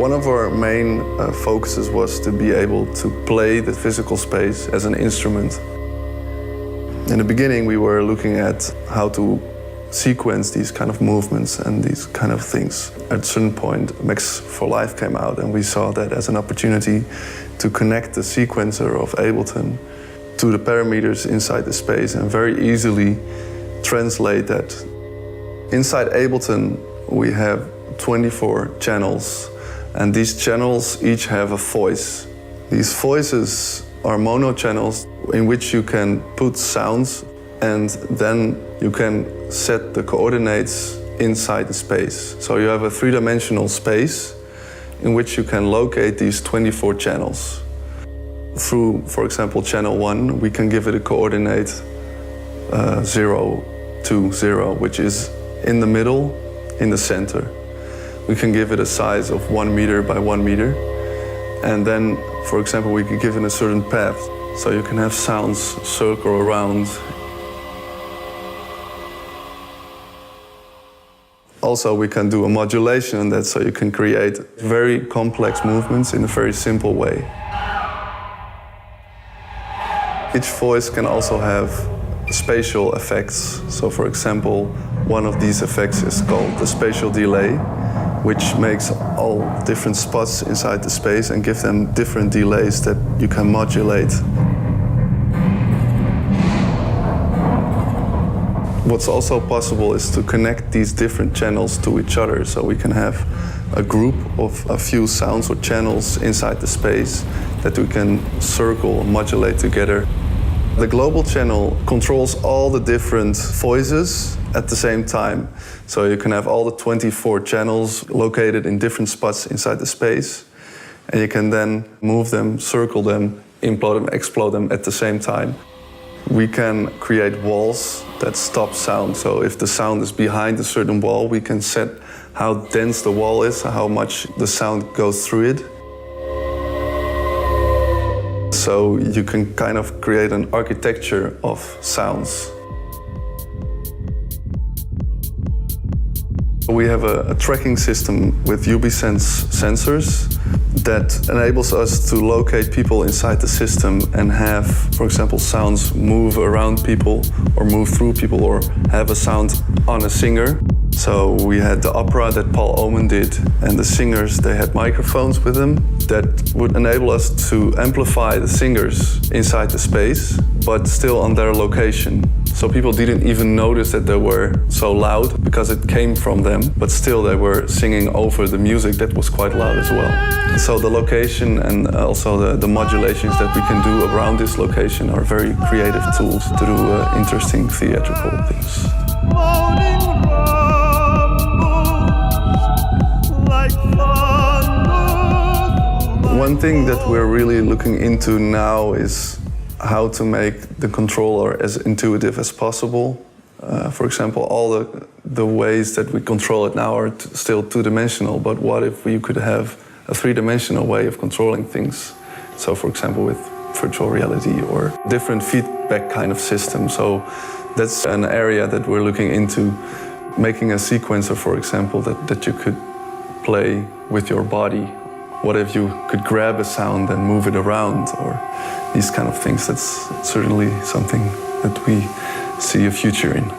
One of our main focuses was to be able to play the physical space as an instrument. In the beginning, we were looking at how to sequence these kind of movements and these kind of things. At a certain point, Max for Life came out, and we saw that as an opportunity to connect the sequencer of Ableton to the parameters inside the space and very easily translate that. Inside Ableton, we have 24 channels, and these channels each have a voice. These voices are mono channels in which you can put sounds, and then you can set the coordinates inside the space. So you have a three-dimensional space in which you can locate these 24 channels. Through, for example, channel 1, we can give it a coordinate 0, 2, 0, which is in the middle, in the center. We can give it a size of 1 meter by 1 meter. And then, for example, we could give it a certain path. So you can have sounds circle around. Also, we can do a modulation on that, so you can create very complex movements in a very simple way. Each voice can also have spatial effects. So, for example, one of these effects is called the spatial delay, which makes all different spots inside the space and give them different delays that you can modulate. What's also possible is to connect these different channels to each other, so we can have a group of a few sounds or channels inside the space that we can circle and modulate together. The global channel controls all the different voices at the same time. So you can have all the 24 channels located in different spots inside the space, and you can then move them, circle them, implode them, explode them at the same time. We can create walls that stop sound. So if the sound is behind a certain wall, we can set how dense the wall is, how much the sound goes through it. So you can kind of create an architecture of sounds. We have a tracking system with UBSense sensors that enables us to locate people inside the system and have, for example, sounds move around people or move through people or have a sound on a singer. So we had the opera that Paul Oman did, and the singers, they had microphones with them that would enable us to amplify the singers inside the space, but still on their location. So people didn't even notice that they were so loud because it came from them, but still they were singing over the music that was quite loud as well. So the location and also the modulations that we can do around this location are very creative tools to do interesting theatrical things. One thing that we're really looking into now is how to make the controller as intuitive as possible. For example, all the ways that we control it now are still two-dimensional, but what if we could have a three-dimensional way of controlling things? So, for example, with virtual reality or different feedback kind of system. So that's an area that we're looking into, making a sequencer, for example, that you could play with your body. What if you could grab a sound and move it around, or these kind of things? That's certainly something that we see a future in.